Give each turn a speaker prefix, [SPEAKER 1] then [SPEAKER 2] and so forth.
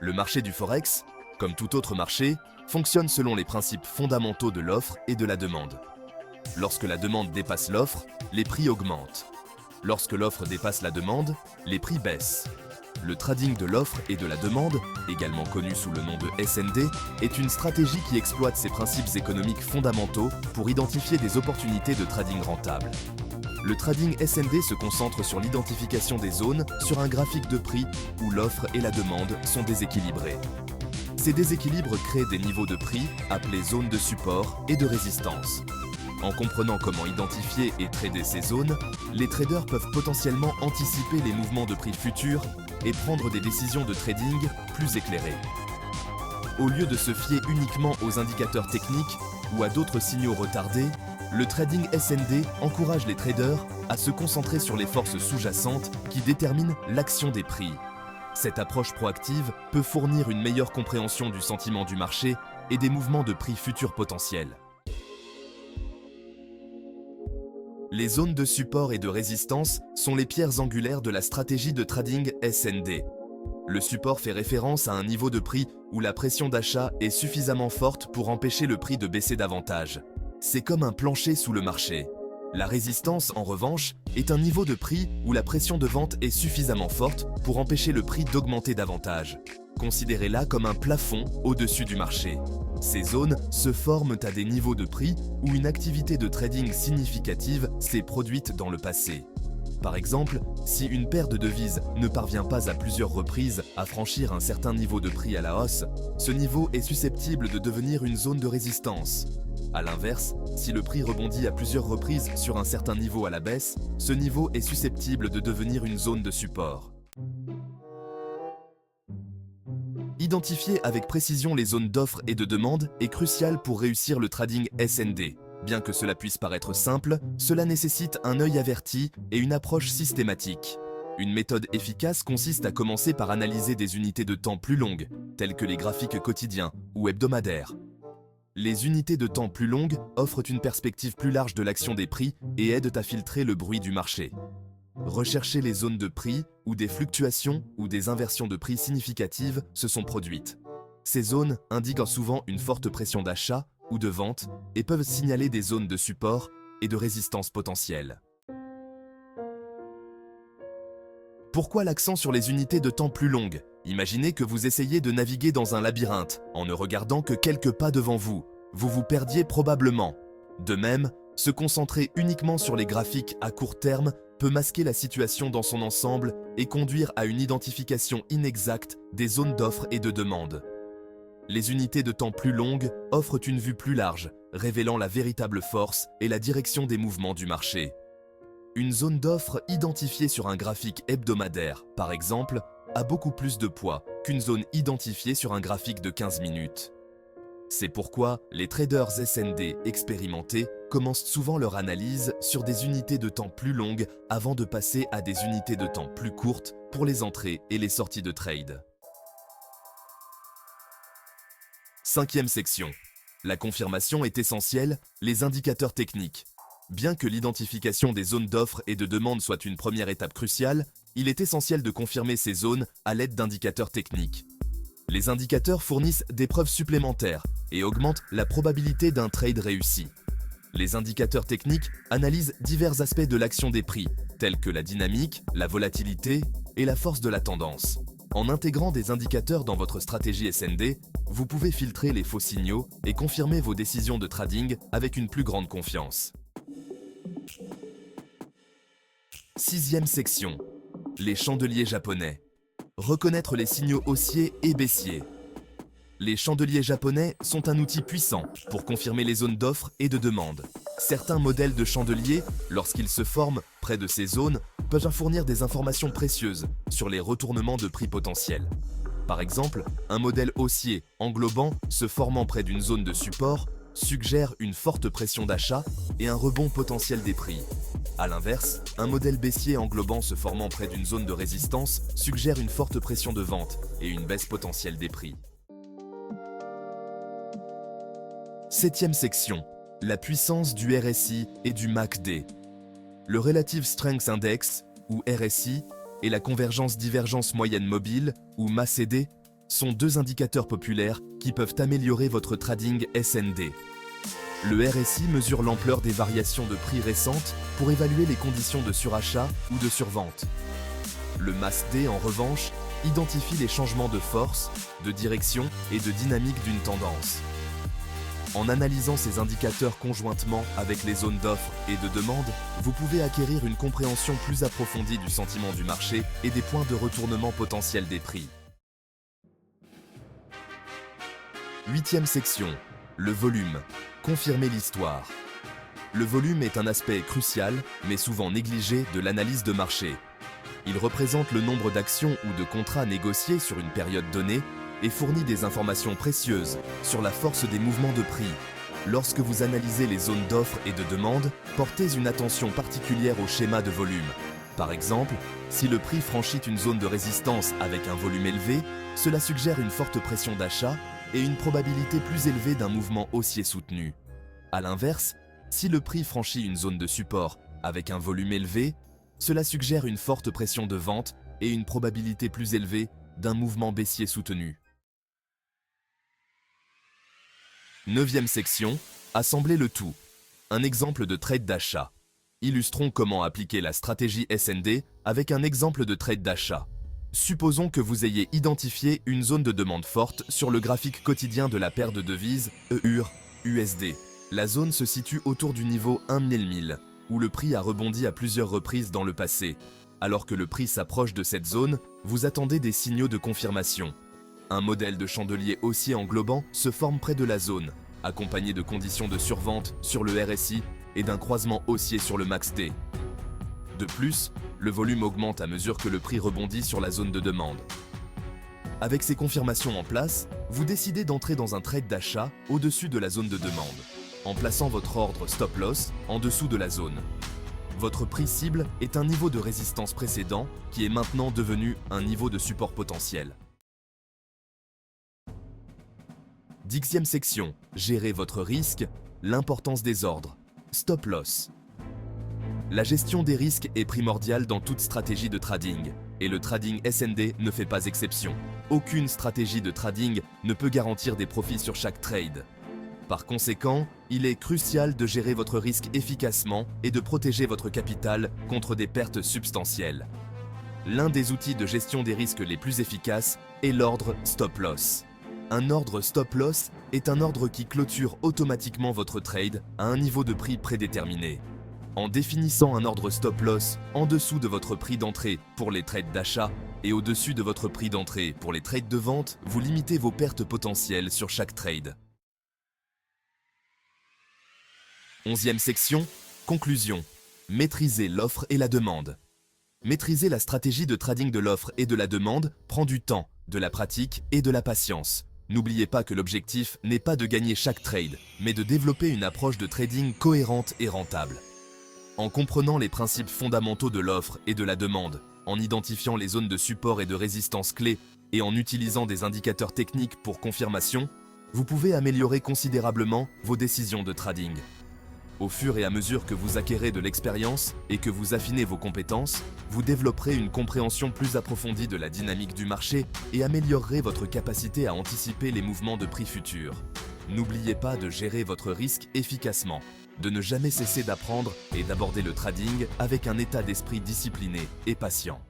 [SPEAKER 1] Le marché du Forex, comme tout autre marché, fonctionne selon les principes fondamentaux de l'offre et de la demande. Lorsque la demande dépasse l'offre, les prix augmentent. Lorsque l'offre dépasse la demande, les prix baissent. Le trading de l'offre et de la demande, également connu sous le nom de SND, est une stratégie qui exploite ces principes économiques fondamentaux pour identifier des opportunités de trading rentables. Le trading SND se concentre sur l'identification des zones sur un graphique de prix où l'offre et la demande sont déséquilibrées. Ces déséquilibres créent des niveaux de prix appelés zones de support et de résistance. En comprenant comment identifier et trader ces zones, les traders peuvent potentiellement anticiper les mouvements de prix futurs et prendre des décisions de trading plus éclairées. Au lieu de se fier uniquement aux indicateurs techniques ou à d'autres signaux retardés, le trading SND encourage les traders à se concentrer sur les forces sous-jacentes qui déterminent l'action des prix. Cette approche proactive peut fournir une meilleure compréhension du sentiment du marché et des mouvements de prix futurs potentiels. Les zones de support et de résistance sont les pierres angulaires de la stratégie de trading SND. Le support fait référence à un niveau de prix où la pression d'achat est suffisamment forte pour empêcher le prix de baisser davantage. C'est comme un plancher sous le marché. La résistance, en revanche, est un niveau de prix où la pression de vente est suffisamment forte pour empêcher le prix d'augmenter davantage. Considérez-la comme un plafond au-dessus du marché. Ces zones se forment à des niveaux de prix où une activité de trading significative s'est produite dans le passé. Par exemple, si une paire de devises ne parvient pas à plusieurs reprises à franchir un certain niveau de prix à la hausse, ce niveau est susceptible de devenir une zone de résistance. A l'inverse, si le prix rebondit à plusieurs reprises sur un certain niveau à la baisse, ce niveau est susceptible de devenir une zone de support. Identifier avec précision les zones d'offre et de demande est crucial pour réussir le trading SND. Bien que cela puisse paraître simple, cela nécessite un œil averti et une approche systématique. Une méthode efficace consiste à commencer par analyser des unités de temps plus longues, telles que les graphiques quotidiens ou hebdomadaires. Les unités de temps plus longues offrent une perspective plus large de l'action des prix et aident à filtrer le bruit du marché. Recherchez les zones de prix où des fluctuations ou des inversions de prix significatives se sont produites. Ces zones indiquent souvent une forte pression d'achat ou de vente et peuvent signaler des zones de support et de résistance potentielles. Pourquoi l'accent sur les unités de temps plus longues? Imaginez que vous essayez de naviguer dans un labyrinthe en ne regardant que quelques pas devant vous. Vous vous perdiez probablement. De même, se concentrer uniquement sur les graphiques à court terme peut masquer la situation dans son ensemble et conduire à une identification inexacte des zones d'offre et de demande. Les unités de temps plus longues offrent une vue plus large, révélant la véritable force et la direction des mouvements du marché. Une zone d'offre identifiée sur un graphique hebdomadaire, par exemple, a beaucoup plus de poids qu'une zone identifiée sur un graphique de 15 minutes. C'est pourquoi les traders SND expérimentés commencent souvent leur analyse sur des unités de temps plus longues avant de passer à des unités de temps plus courtes pour les entrées et les sorties de trade. Cinquième section. La confirmation est essentielle, les indicateurs techniques. Bien que l'identification des zones d'offre et de demande soit une première étape cruciale, il est essentiel de confirmer ces zones à l'aide d'indicateurs techniques. Les indicateurs fournissent des preuves supplémentaires et augmentent la probabilité d'un trade réussi. Les indicateurs techniques analysent divers aspects de l'action des prix, tels que la dynamique, la volatilité et la force de la tendance. En intégrant des indicateurs dans votre stratégie SND, vous pouvez filtrer les faux signaux et confirmer vos décisions de trading avec une plus grande confiance. Sixième section. Les chandeliers japonais. Reconnaître les signaux haussiers et baissiers. Les chandeliers japonais sont un outil puissant pour confirmer les zones d'offre et de demande. Certains modèles de chandeliers, lorsqu'ils se forment près de ces zones, peuvent fournir des informations précieuses sur les retournements de prix potentiels. Par exemple, un modèle haussier englobant se formant près d'une zone de support suggère une forte pression d'achat et un rebond potentiel des prix. A l'inverse, un modèle baissier englobant se formant près d'une zone de résistance suggère une forte pression de vente et une baisse potentielle des prix. Septième section. La puissance du RSI et du MACD. Le Relative Strength Index, ou RSI, et la convergence-divergence moyenne mobile, ou MACD, sont deux indicateurs populaires qui peuvent améliorer votre trading SND. Le RSI mesure l'ampleur des variations de prix récentes pour évaluer les conditions de surachat ou de survente. Le MACD, en revanche, identifie les changements de force, de direction et de dynamique d'une tendance. En analysant ces indicateurs conjointement avec les zones d'offre et de demande, vous pouvez acquérir une compréhension plus approfondie du sentiment du marché et des points de retournement potentiels des prix. 8e section. Le volume. Confirmer l'histoire. Le volume est un aspect crucial, mais souvent négligé, de l'analyse de marché. Il représente le nombre d'actions ou de contrats négociés sur une période donnée et fournit des informations précieuses sur la force des mouvements de prix. Lorsque vous analysez les zones d'offre et de demande, portez une attention particulière au schéma de volume. Par exemple, si le prix franchit une zone de résistance avec un volume élevé, cela suggère une forte pression d'achat et une probabilité plus élevée d'un mouvement haussier soutenu. A l'inverse, si le prix franchit une zone de support avec un volume élevé, cela suggère une forte pression de vente et une probabilité plus élevée d'un mouvement baissier soutenu. 9e section, assembler le tout. Un exemple de trade d'achat. Illustrons comment appliquer la stratégie SND avec un exemple de trade d'achat. Supposons que vous ayez identifié une zone de demande forte sur le graphique quotidien de la paire de devises EUR-USD. La zone se situe autour du niveau 1 où le prix a rebondi à plusieurs reprises dans le passé. Alors que le prix s'approche de cette zone, vous attendez des signaux de confirmation. Un modèle de chandelier haussier englobant se forme près de la zone, accompagné de conditions de survente sur le RSI et d'un croisement haussier sur le MACD. De plus, le volume augmente à mesure que le prix rebondit sur la zone de demande. Avec ces confirmations en place, vous décidez d'entrer dans un trade d'achat au-dessus de la zone de demande, en plaçant votre ordre stop-loss en dessous de la zone. Votre prix cible est un niveau de résistance précédent qui est maintenant devenu un niveau de support potentiel. 10e section. Gérer votre risque, l'importance des ordres. Stop-loss. La gestion des risques est primordiale dans toute stratégie de trading, et le trading SND ne fait pas exception. Aucune stratégie de trading ne peut garantir des profits sur chaque trade. Par conséquent, il est crucial de gérer votre risque efficacement et de protéger votre capital contre des pertes substantielles. L'un des outils de gestion des risques les plus efficaces est l'ordre stop-loss. Un ordre stop-loss est un ordre qui clôture automatiquement votre trade à un niveau de prix prédéterminé. En définissant un ordre stop-loss en dessous de votre prix d'entrée pour les trades d'achat et au-dessus de votre prix d'entrée pour les trades de vente, vous limitez vos pertes potentielles sur chaque trade. 11e section, conclusion. Maîtriser l'offre et la demande. Maîtriser la stratégie de trading de l'offre et de la demande prend du temps, de la pratique et de la patience. N'oubliez pas que l'objectif n'est pas de gagner chaque trade, mais de développer une approche de trading cohérente et rentable. En comprenant les principes fondamentaux de l'offre et de la demande, en identifiant les zones de support et de résistance clés et en utilisant des indicateurs techniques pour confirmation, vous pouvez améliorer considérablement vos décisions de trading. Au fur et à mesure que vous acquérez de l'expérience et que vous affinez vos compétences, vous développerez une compréhension plus approfondie de la dynamique du marché et améliorerez votre capacité à anticiper les mouvements de prix futurs. N'oubliez pas de gérer votre risque efficacement, de ne jamais cesser d'apprendre et d'aborder le trading avec un état d'esprit discipliné et patient.